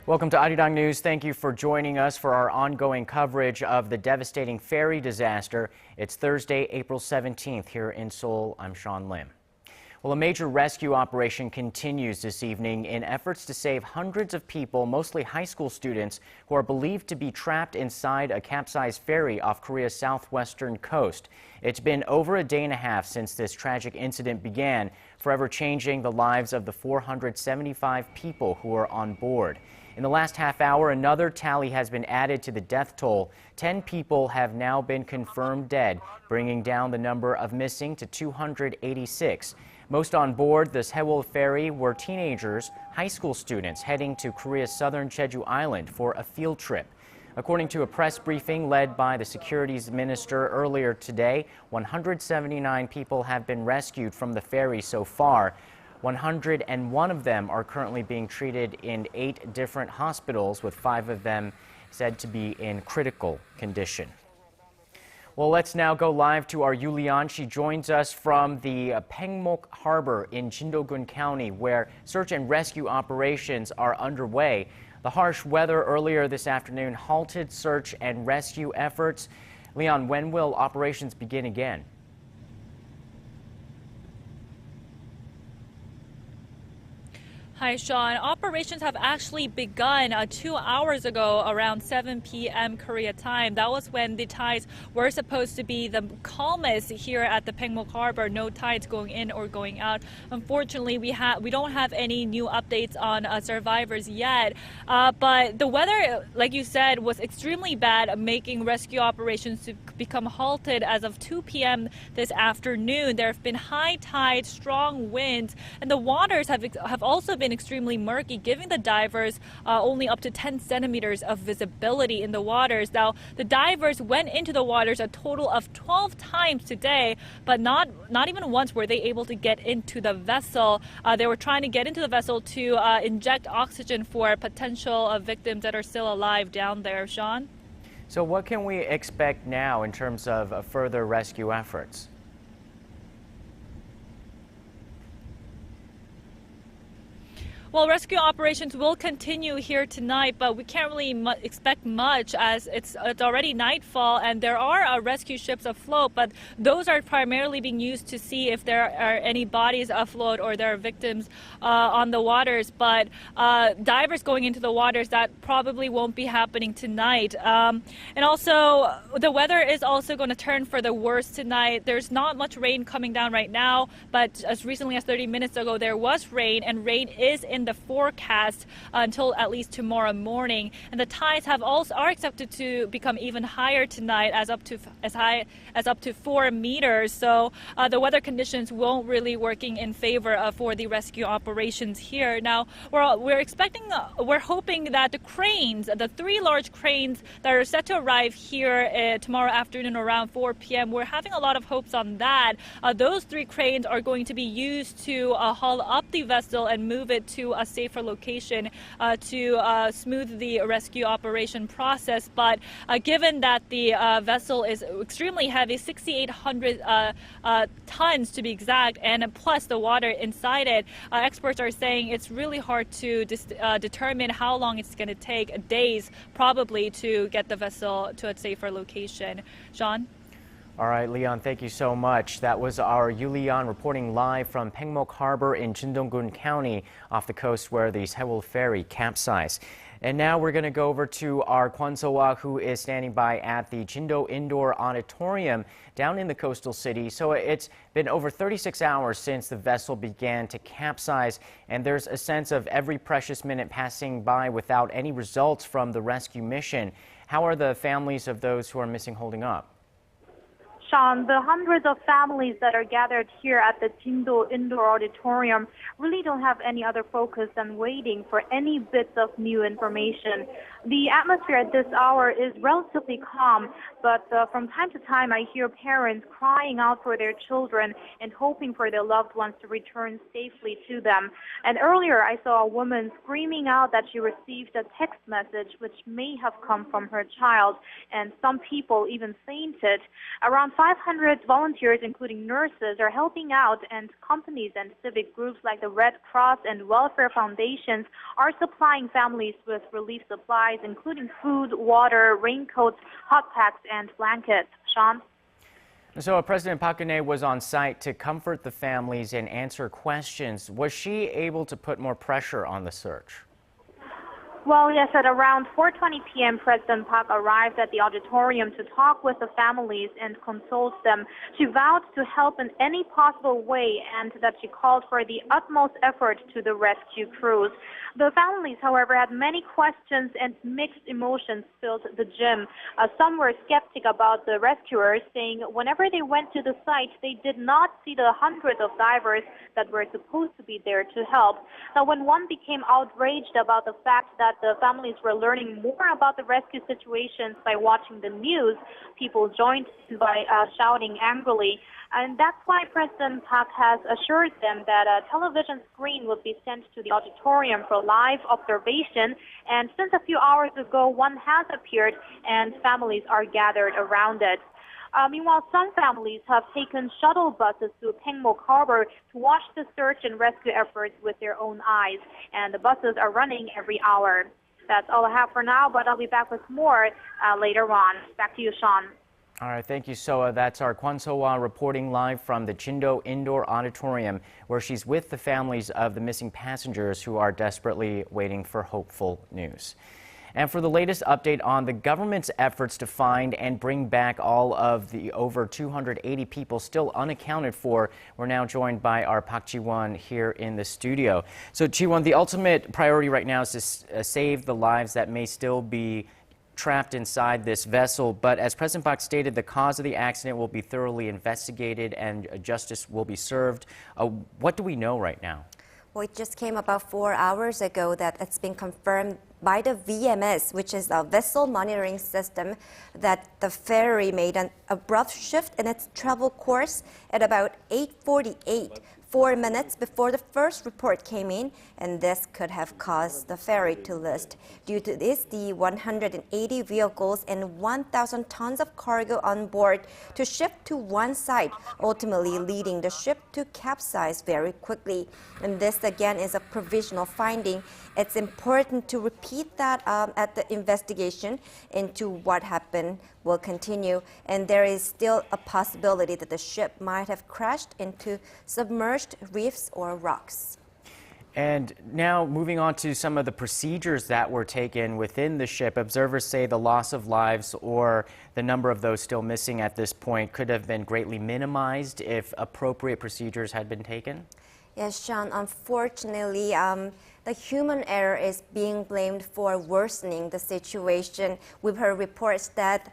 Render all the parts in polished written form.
Welcome to Arirang News. Thank you for joining us for our ongoing coverage of the devastating ferry disaster. It's Thursday, April 17th here in Seoul. I'm Sean Lim. Well, a major rescue operation continues this evening in efforts to save hundreds of people, mostly high school students, who are believed to be trapped inside a capsized ferry off Korea's southwestern coast. It's been over a day and a half since this tragic incident began, forever changing the lives of the 475 people who are on board. In the last half hour, another tally has been added to the death toll. 10 people have now been confirmed dead, bringing down the number of missing to 286. Most on board the Sewol ferry were teenagers, high school students heading to Korea's southern Jeju Island for a field trip. According to a press briefing led by the securities minister earlier today, 179 people have been rescued from the ferry so far. 101 of them are currently being treated in 8 different hospitals, with 5 of them said to be in critical condition. Well, let's now go live to our Yoo Li-an. She joins us from the Paengmok harbor in Jindo-gun County, where search and rescue operations are underway. The harsh weather earlier this afternoon halted search and rescue efforts. Leon, when will operations begin again? Hi, Sean. Operations have actually begun 2 hours ago around 7 p.m. Korea time. That was when the tides were supposed to be the calmest here at the Paengmok Harbor. No tides going in or going out. Unfortunately, we don't have any new updates on survivors yet. But the weather, like you said, was extremely bad, making rescue operations to become halted as of 2 p.m. this afternoon. There have been high tides, strong winds, and the waters have also been extremely murky, giving the divers only up to 10 centimeters of visibility in the waters. Now, the divers went into the waters a total of 12 times today, but not even once were they able to get into the vessel. They were trying to get into the vessel to inject oxygen for potential victims that are still alive down there. Sean? So what can we expect now in terms of further rescue efforts? Well, rescue operations will continue here tonight, but we can't really expect much as it's already nightfall and there are rescue ships afloat, but those are primarily being used to see if there are any bodies afloat or there are victims on the waters. But divers going into the waters, that probably won't be happening tonight. And also, the weather is also going to turn for the worse tonight. There's not much rain coming down right now, but as recently as 30 minutes ago, there was rain, and rain is in the forecast until at least tomorrow morning, and the tides are expected to become even higher tonight, as high as up to 4 meters. So the weather conditions won't really working in favor for the rescue operations here. Now we're hoping that the cranes, the 3 large cranes that are set to arrive here tomorrow afternoon around 4 p.m. We're having a lot of hopes on that. Those 3 cranes are going to be used to haul up the vessel and move it to a safer location to smooth the rescue operation process. But given that the vessel is extremely heavy, 6,800 tons to be exact, and plus the water inside it, experts are saying it's really hard to determine how long it's going to take, days probably, to get the vessel to a safer location. Sean? All right, Leon, thank you so much. That was our Yoo Li-an reporting live from Paengmok Harbor in Jindo-gun County off the coast where the Sewol ferry capsized. And now we're going to go over to our Kwon So-ah, who is standing by at the Jindo Indoor Auditorium down in the coastal city. So it's been over 36 hours since the vessel began to capsize, and there's a sense of every precious minute passing by without any results from the rescue mission. How are the families of those who are missing holding up? Sean, the hundreds of families that are gathered here at the Jindo Indoor Auditorium really don't have any other focus than waiting for any bits of new information. The atmosphere at this hour is relatively calm, but from time to time I hear parents crying out for their children and hoping for their loved ones to return safely to them. And earlier I saw a woman screaming out that she received a text message which may have come from her child, and some people even fainted. Around 500 volunteers, including nurses, are helping out, and companies and civic groups like the Red Cross and welfare foundations are supplying families with relief supplies, including food, water, raincoats, hot packs, and blankets. Sean? So President Park Geun-hye was on site to comfort the families and answer questions. Was she able to put more pressure on the search? Well, yes, at around 4:20 p.m., President Park arrived at the auditorium to talk with the families and console them. She vowed to help in any possible way and that she called for the utmost effort to the rescue crews. The families, however, had many questions and mixed emotions filled the gym. Some were skeptic about the rescuers, saying whenever they went to the site, they did not see the hundreds of divers that were supposed to be there to help. Now, when one became outraged about the fact that the families were learning more about the rescue situations by watching the news, people joined by shouting angrily. And that's why President Park has assured them that a television screen will be sent to the auditorium for live observation. And since a few hours ago, one has appeared and families are gathered around it. Meanwhile, some families have taken shuttle buses to Paengmok Harbor to watch the search and rescue efforts with their own eyes, and the buses are running every hour. That's all I have for now, but I'll be back with more later on. Back to you, Sean. All right, thank you, Soa. That's our Kwon So-hwa reporting live from the Jindo Indoor Auditorium, where she's with the families of the missing passengers who are desperately waiting for hopeful news. And for the latest update on the government's efforts to find and bring back all of the over 280 people still unaccounted for, we're now joined by our Park Ji-won here in the studio. So, Ji-won, the ultimate priority right now is to save the lives that may still be trapped inside this vessel. But as President Park stated, the cause of the accident will be thoroughly investigated and justice will be served. What do we know right now? Well, it just came about 4 hours ago that it's been confirmed by the VMS, which is a vessel monitoring system, that the ferry made an abrupt shift in its travel course at about 8:48, 4 minutes before the first report came in, and this could have caused the ferry to list. Due to this, the 180 vehicles and 1,000 tons of cargo on board to shift to one side, ultimately leading the ship to capsize very quickly. And this again is a provisional finding. It's important to repeat that at the investigation into what happened will continue, and there is still a possibility that the ship might have crashed into submerged reefs or rocks. And now moving on to some of the procedures that were taken within the ship, observers say the loss of lives or the number of those still missing at this point could have been greatly minimized if appropriate procedures had been taken. Yes, Sean, unfortunately, the human error is being blamed for worsening the situation. We've heard reports that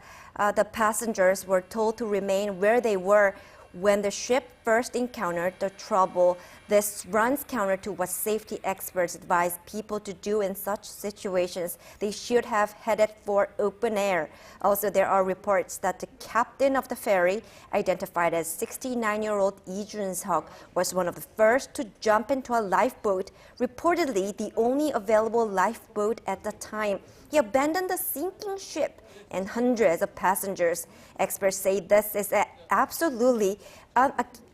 the passengers were told to remain where they were when the ship first encountered the trouble. This runs counter to what safety experts advise people to do in such situations. They should have headed for open air. Also, there are reports that the captain of the ferry, identified as 69-year-old Lee Jun-seok, was one of the first to jump into a lifeboat, reportedly the only available lifeboat at the time. He abandoned the sinking ship and hundreds of passengers. Experts say this is absolutely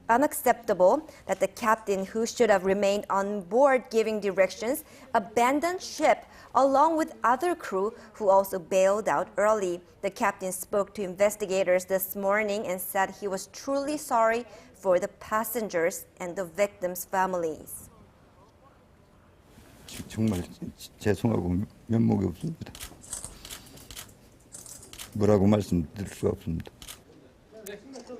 unacceptable, that the captain, who should have remained on board giving directions, abandoned ship along with other crew who also bailed out early. The captain spoke to investigators this morning and said he was truly sorry for the passengers and the victims' families. 정말 죄송하고 면목이 없습니다. 뭐라고 말씀드릴 수가 없습니다.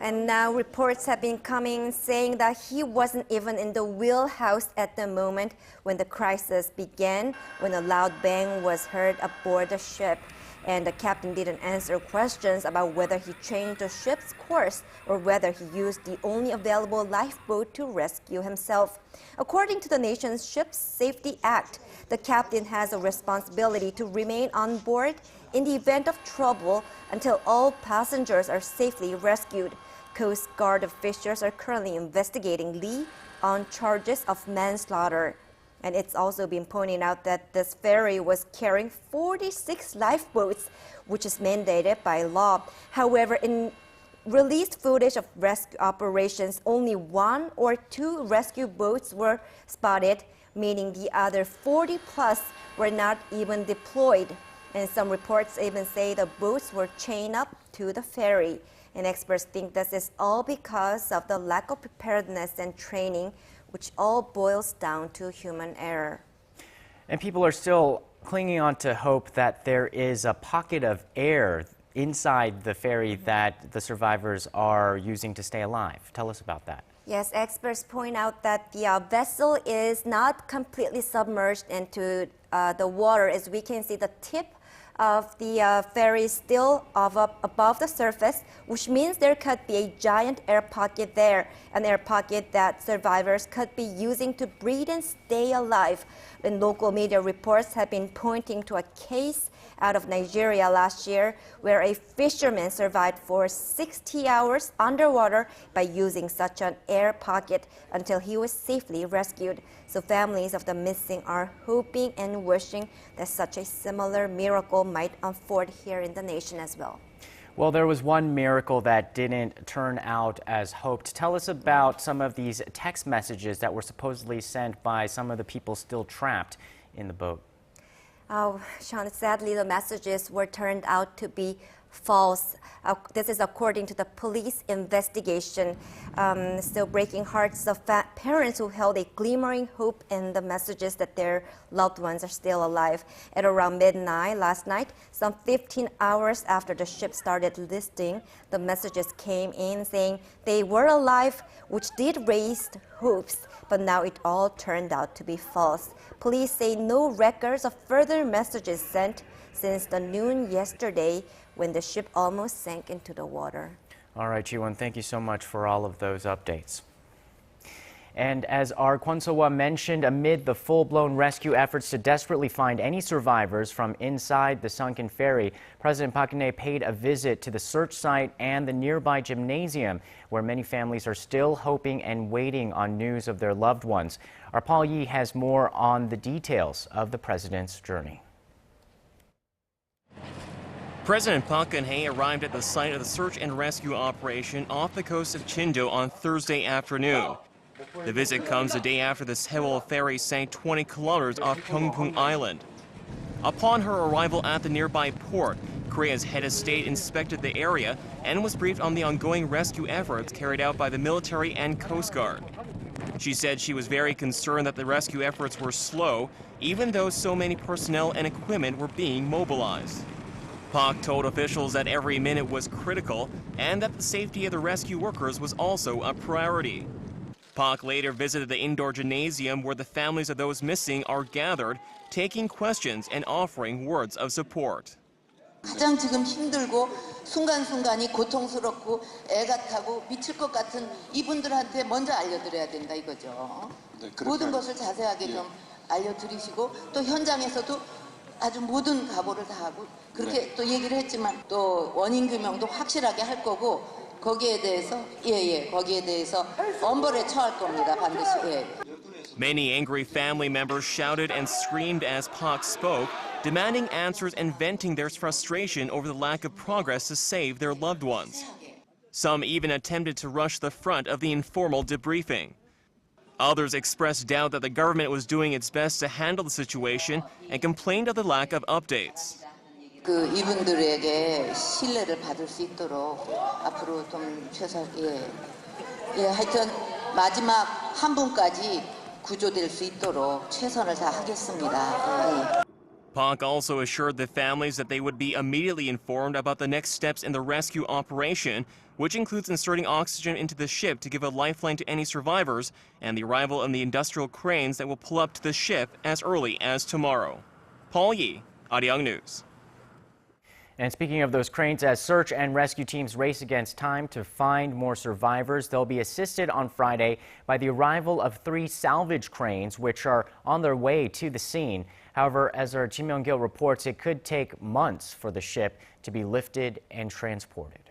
And now reports have been coming saying that he wasn't even in the wheelhouse at the moment when the crisis began, when a loud bang was heard aboard the ship. And the captain didn't answer questions about whether he changed the ship's course or whether he used the only available lifeboat to rescue himself. According to the nation's Ship Safety Act, the captain has a responsibility to remain on board in the event of trouble until all passengers are safely rescued. Coast Guard officials are currently investigating Lee on charges of manslaughter. And it's also been pointed out that this ferry was carrying 46 lifeboats, which is mandated by law. However, in released footage of rescue operations, only 1 or 2 rescue boats were spotted, meaning the other 40 plus were not even deployed. And some reports even say the boats were chained up to the ferry. And experts think this is all because of the lack of preparedness and training, which all boils down to human error. And people are still clinging on to hope that there is a pocket of air inside the ferry that the survivors are using to stay alive. Tell us about that. Yes, experts point out that the vessel is not completely submerged into the water. As we can see, the tip of the ferry is still above the surface, which means there could be a giant air pocket there, an air pocket that survivors could be using to breathe and stay alive. And local media reports have been pointing to a case out of Nigeria last year where a fisherman survived for 60 hours underwater by using such an air pocket until he was safely rescued. So families of the missing are hoping and wishing that such a similar miracle might unfold here in the nation as well. Well, there was one miracle that didn't turn out as hoped. Tell us about some of these text messages that were supposedly sent by some of the people still trapped in the boat. Oh, Sean, sadly, the messages were turned out to be false. This is according to the police investigation. Still breaking hearts of parents who held a glimmering hope in the messages that their loved ones are still alive. At around midnight last night, some 15 hours after the ship started listing, the messages came in saying they were alive, which did raise hopes, but now it all turned out to be false. Police say no records of further messages sent since the noon yesterday when the ship almost sank into the water. All right, Yoo-won, thank you so much for all of those updates. And as our Kwon So-hwa mentioned, amid the full-blown rescue efforts to desperately find any survivors from inside the sunken ferry, President Park Geun-hye paid a visit to the search site and the nearby gymnasium, where many families are still hoping and waiting on news of their loved ones. Our Paul Yi has more on the details of the president's journey. President Park Geun-hye arrived at the site of the search and rescue operation off the coast of Jindo on Thursday afternoon. The visit comes a day after the Sewol ferry sank 20 kilometers off Pyeongpung Island. Upon her arrival at the nearby port, Korea's head of state inspected the area and was briefed on the ongoing rescue efforts carried out by the military and Coast Guard. She said she was very concerned that the rescue efforts were slow, even though so many personnel and equipment were being mobilized. Park told officials that every minute was critical and that the safety of the rescue workers was also a priority. Park later visited the indoor gymnasium where the families of those missing are gathered, taking questions and offering words of support. 가장 지금 힘들고 순간순간이 고통스럽고 애가 타고 미칠 것 같은 이분들한테 먼저 알려드려야 된다 이거죠. 모든 것을 자세하게 좀 알려드리시고 또 현장에서도 아주 모든 각오를 다 하고 그렇게 또 얘기를 했지만 또 원인 규명도 확실하게 할 거고 거기에 대해서 거기에 대해서 엄벌에 처할 겁니다 반드시. Many angry family members shouted and screamed as Park spoke, demanding answers and venting their frustration over the lack of progress to save their loved ones. Some even attempted to rush the front of the informal debriefing. Others expressed doubt that the government was doing its best to handle the situation and complained of the lack of updates. 이분들에게 신뢰를 받을 수 있도록 앞으로 좀 하여튼 마지막 한 분까지 구조될 수 있도록 최선을 다하겠습니다. Park also assured the families that they would be immediately informed about the next steps in the rescue operation, which includes inserting oxygen into the ship to give a lifeline to any survivors and the arrival of the industrial cranes that will pull up to the ship as early as tomorrow. Paul Yi, Arirang News. And speaking of those cranes, as search and rescue teams race against time to find more survivors, they'll be assisted on Friday by the arrival of 3 salvage cranes, which are on their way to the scene. However, as our Ji Myung-gil reports, it could take months for the ship to be lifted and transported.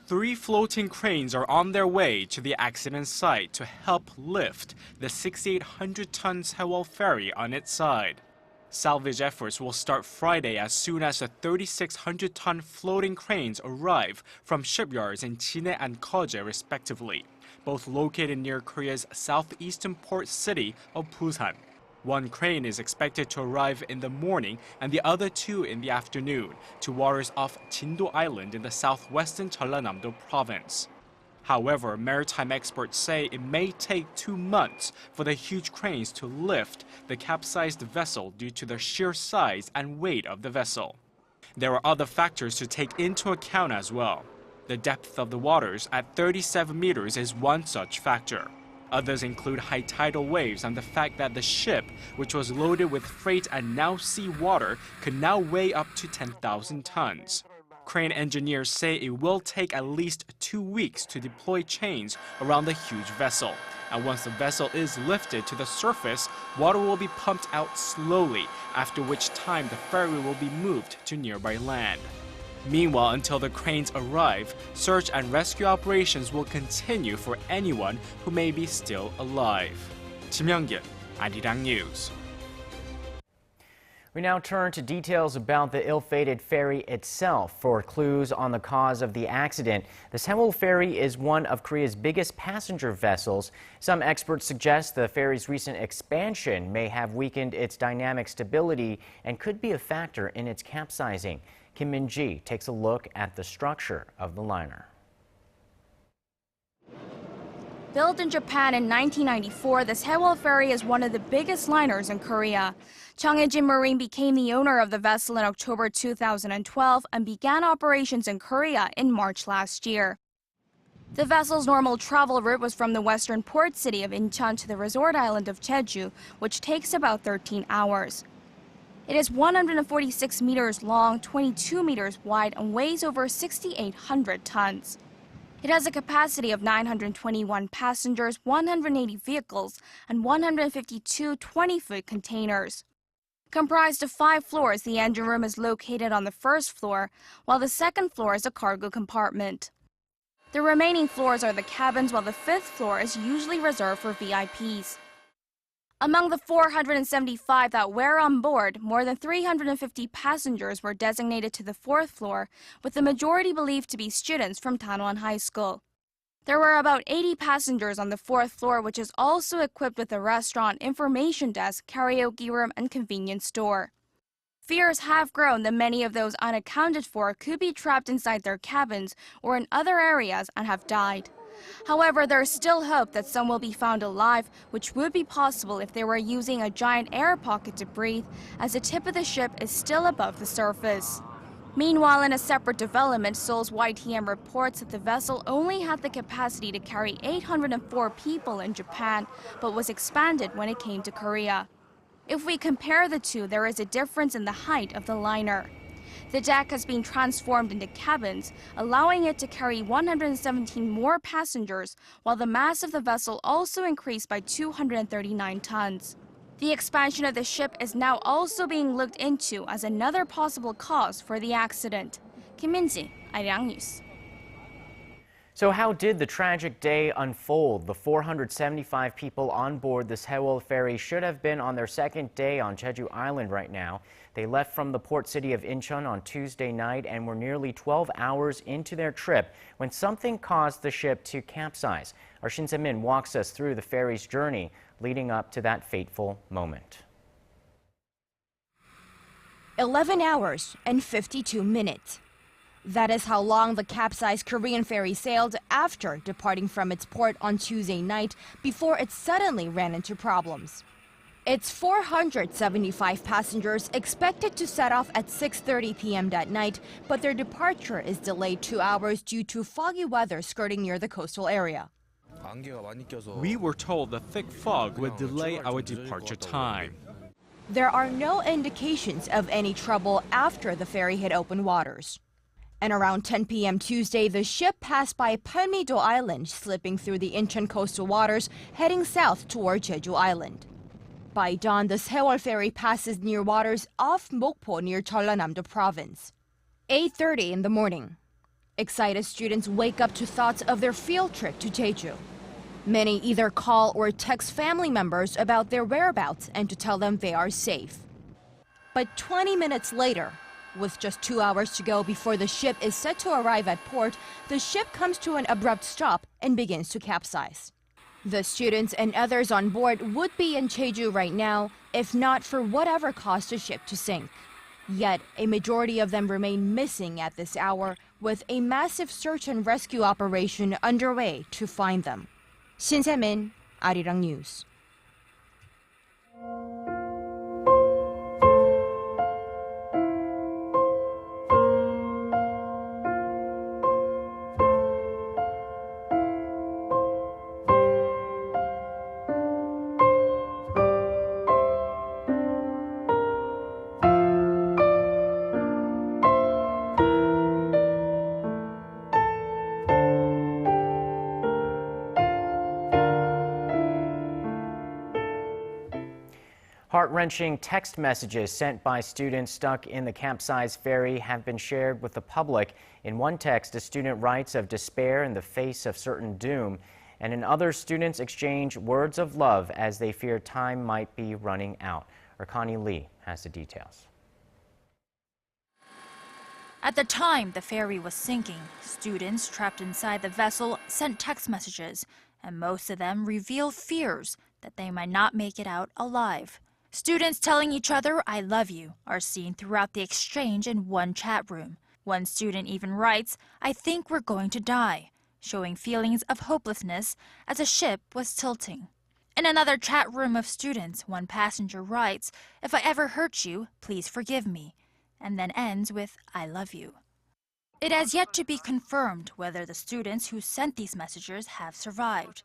3 floating cranes are on their way to the accident site to help lift the 6,800-ton Sewol ferry on its side. Salvage efforts will start Friday as soon as the 3,600-ton floating cranes arrive from shipyards in Chine and Koje, respectively, both located near Korea's southeastern port city of Busan. One crane is expected to arrive in the morning and the other two in the afternoon to waters off Jindo Island in the southwestern Jeollanam-do province. However, maritime experts say it may take 2 months for the huge cranes to lift the capsized vessel due to the sheer size and weight of the vessel. There are other factors to take into account as well. The depth of the waters at 37 meters is one such factor. Others include high tidal waves and the fact that the ship, which was loaded with freight and now seawater, could now weigh up to 10,000 tons. Crane engineers say it will take at least 2 weeks to deploy chains around the huge vessel. And once the vessel is lifted to the surface, water will be pumped out slowly, after which time the ferry will be moved to nearby land. Meanwhile, until the cranes arrive, search and rescue operations will continue for anyone who may be still alive. Jimyoung-gil, Arirang News. We now turn to details about the ill-fated ferry itself. For clues on the cause of the accident, the Sewol ferry is one of Korea's biggest passenger vessels. Some experts suggest the ferry's recent expansion may have weakened its dynamic stability and could be a factor in its capsizing. Kim Min-ji takes a look at the structure of the liner. Built in Japan in 1994, the Sewol ferry is one of the biggest liners in Korea. Changhae Marine became the owner of the vessel in October 2012 and began operations in Korea in March last year. The vessel's normal travel route was from the western port city of Incheon to the resort island of Jeju, which takes about 13 hours. It is 146 meters long, 22 meters wide, and weighs over 6,800 tons. It has a capacity of 921 passengers, 180 vehicles, and 152 20-foot containers. Comprised of 5 floors, the engine room is located on the first floor, while the second floor is a cargo compartment. The remaining floors are the cabins, while the 5th floor is usually reserved for VIPs. Among the 475 that were on board, more than 350 passengers were designated to the 4th floor, with the majority believed to be students from Danwon High School. There were about 80 passengers on the 4th floor, which is also equipped with a restaurant, information desk, karaoke room, and convenience store. Fears have grown that many of those unaccounted for could be trapped inside their cabins or in other areas and have died. However, there is still hope that some will be found alive, which would be possible if they were using a giant air pocket to breathe, as the tip of the ship is still above the surface. Meanwhile, in a separate development, Seoul's YTN reports that the vessel only had the capacity to carry 804 people in Japan, but was expanded when it came to Korea. If we compare the two, there is a difference in the height of the liner. The deck has been transformed into cabins, allowing it to carry 117 more passengers, while the mass of the vessel also increased by 239 tons. The expansion of the ship is now also being looked into as another possible cause for the accident. Kim Min-ji, Arirang News. So how did the tragic day unfold? The 475 people on board the Sewol ferry should have been on their second day on Jeju Island right now. They left from the port city of Incheon on Tuesday night and were nearly 12 hours into their trip when something caused the ship to capsize. Our Shin Se-min walks us through the ferry's journey leading up to that fateful moment. 11 hours and 52 minutes. That is how long the capsized Korean ferry sailed after departing from its port on Tuesday night before it suddenly ran into problems. It's 475 passengers expected to set off at 6:30 p.m. that night, but their departure is delayed 2 hours due to foggy weather skirting near the coastal area. We were told the thick fog would delay our departure time. There are no indications of any trouble after the ferry hit open waters. And around 10 p.m. Tuesday, the ship passed by Paengmok Island, slipping through the Incheon coastal waters, heading south toward Jeju Island. By dawn, the Sewol ferry passes near waters off Mokpo near Jeollanam-do province. 8:30 in the morning. Excited students wake up to thoughts of their field trip to Jeju. Many either call or text family members about their whereabouts and to tell them they are safe. But 20 minutes later, with just 2 hours to go before the ship is set to arrive at port, the ship comes to an abrupt stop and begins to capsize. The students and others on board would be in Jeju right now, if not for whatever caused the ship to sink. Yet, a majority of them remain missing at this hour, with a massive search and rescue operation underway to find them. Shin Se-min, Arirang News. Heart-wrenching text messages sent by students stuck in the capsized ferry have been shared with the public. In one text, a student writes of despair in the face of certain doom, and in others, students exchange words of love as they fear time might be running out. Connie Lee has the details. At the time the ferry was sinking, students trapped inside the vessel sent text messages, and most of them revealed fears that they might not make it out alive. Students telling each other, "I love you," are seen throughout the exchange in one chat room. One student even writes, "I think we're going to die," showing feelings of hopelessness as the ship was tilting. In another chat room of students, one passenger writes, "If I ever hurt you, please forgive me," and then ends with, "I love you." It has yet to be confirmed whether the students who sent these messages have survived.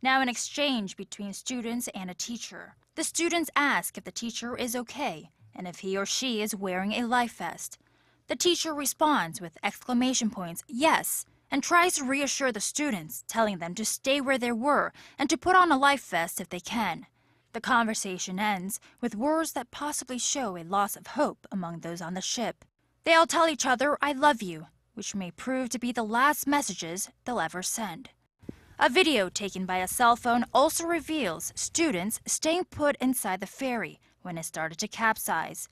Now an exchange between students and a teacher. The students ask if the teacher is okay and if he or she is wearing a life vest. The teacher responds with exclamation points, "Yes," and tries to reassure the students, telling them to stay where they were and to put on a life vest if they can. The conversation ends with words that possibly show a loss of hope among those on the ship. They all tell each other, "I love you," which may prove to be the last messages they'll ever send. A video taken by a cell phone also reveals students staying put inside the ferry when it started to capsize.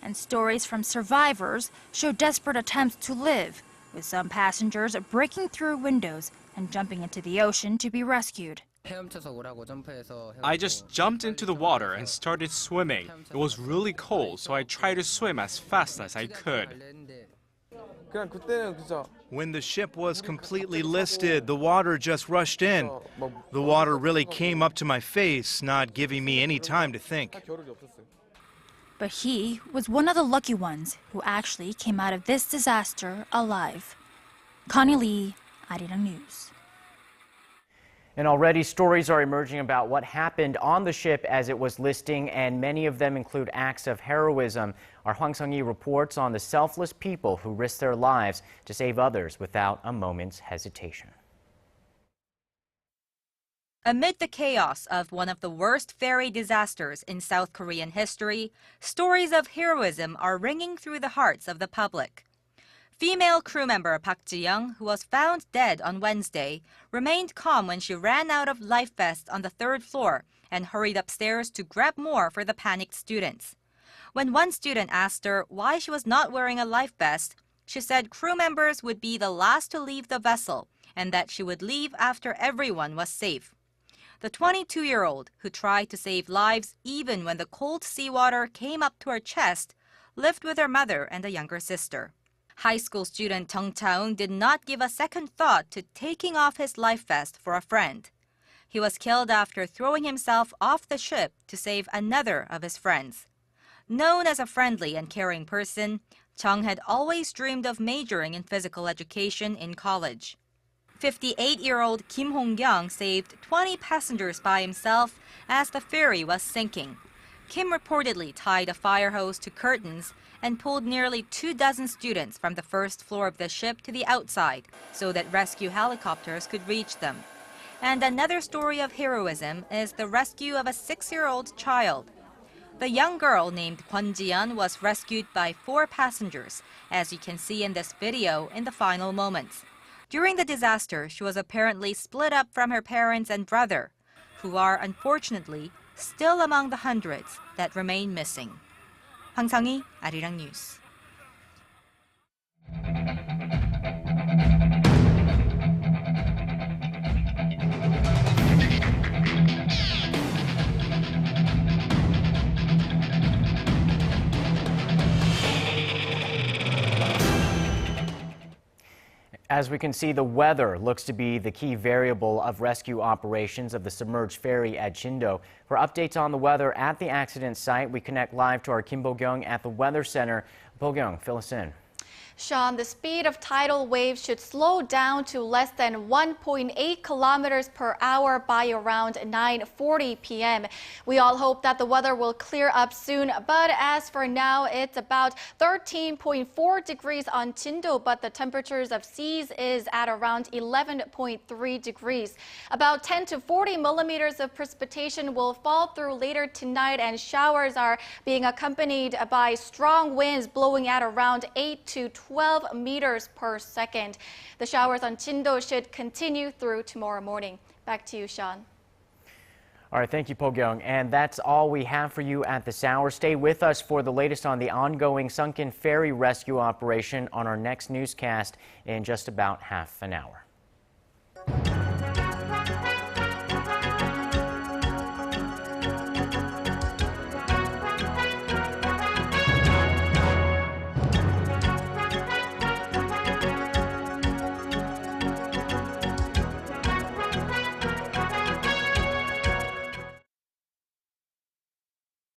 And stories from survivors show desperate attempts to live, with some passengers breaking through windows and jumping into the ocean to be rescued. I just jumped into the water and started swimming. It was really cold, so I tried to swim as fast as I could. When the ship was completely listed, the water just rushed in. The water really came up to my face, not giving me any time to think. But he was one of the lucky ones who actually came out of this disaster alive. Connie Lee, Arirang News. And already stories are emerging about what happened on the ship as it was listing, and many of them include acts of heroism. Our Hwang Sung-yi reports on the selfless people who risk their lives to save others without a moment's hesitation. Amid the chaos of one of the worst ferry disasters in South Korean history, stories of heroism are ringing through the hearts of the public. Female crew member Park Ji-young, who was found dead on Wednesday, remained calm when she ran out of life vests on the 3rd floor and hurried upstairs to grab more for the panicked students. When one student asked her why she was not wearing a life vest, she said crew members would be the last to leave the vessel and that she would leave after everyone was safe. The 22-year-old, who tried to save lives even when the cold seawater came up to her chest, lived with her mother and a younger sister. High school student Jung Cha-eung did not give a second thought to taking off his life vest for a friend. He was killed after throwing himself off the ship to save another of his friends. Known as a friendly and caring person, Chung had always dreamed of majoring in physical education in college. 58-year-old Kim Hong-kyung saved 20 passengers by himself as the ferry was sinking. Kim reportedly tied a fire hose to curtains and pulled nearly 24 students from the 1st floor of the ship to the outside so that rescue helicopters could reach them. And another story of heroism is the rescue of a 6-year-old child. The young girl named Kwon Ji-yeon was rescued by 4 passengers, as you can see in this video in the final moments. During the disaster, she was apparently split up from her parents and brother, who are unfortunately still among the hundreds that remain missing. 황성희, 아리랑 뉴스. As we can see, the weather looks to be the key variable of rescue operations of the submerged ferry at Jindo. For updates on the weather at the accident site, we connect live to our Kim Bo-kyung at the Weather Center. Bo-kyung, fill us in. Sean, the speed of tidal waves should slow down to less than 1.8 kilometers per hour by around 9:40 p.m. We all hope that the weather will clear up soon, but as for now, it's about 13.4 degrees on Jindo, but the temperatures of seas is at around 11.3 degrees. About 10 to 40 millimeters of precipitation will fall through later tonight, and showers are being accompanied by strong winds blowing at around 8 to 12 meters per second. The showers on Jindo should continue through tomorrow morning. Back to you, Sean. All right, thank you, Po-kyung. And that's all we have for you at this hour. Stay with us for the latest on the ongoing sunken ferry rescue operation on our next newscast in just about half an hour.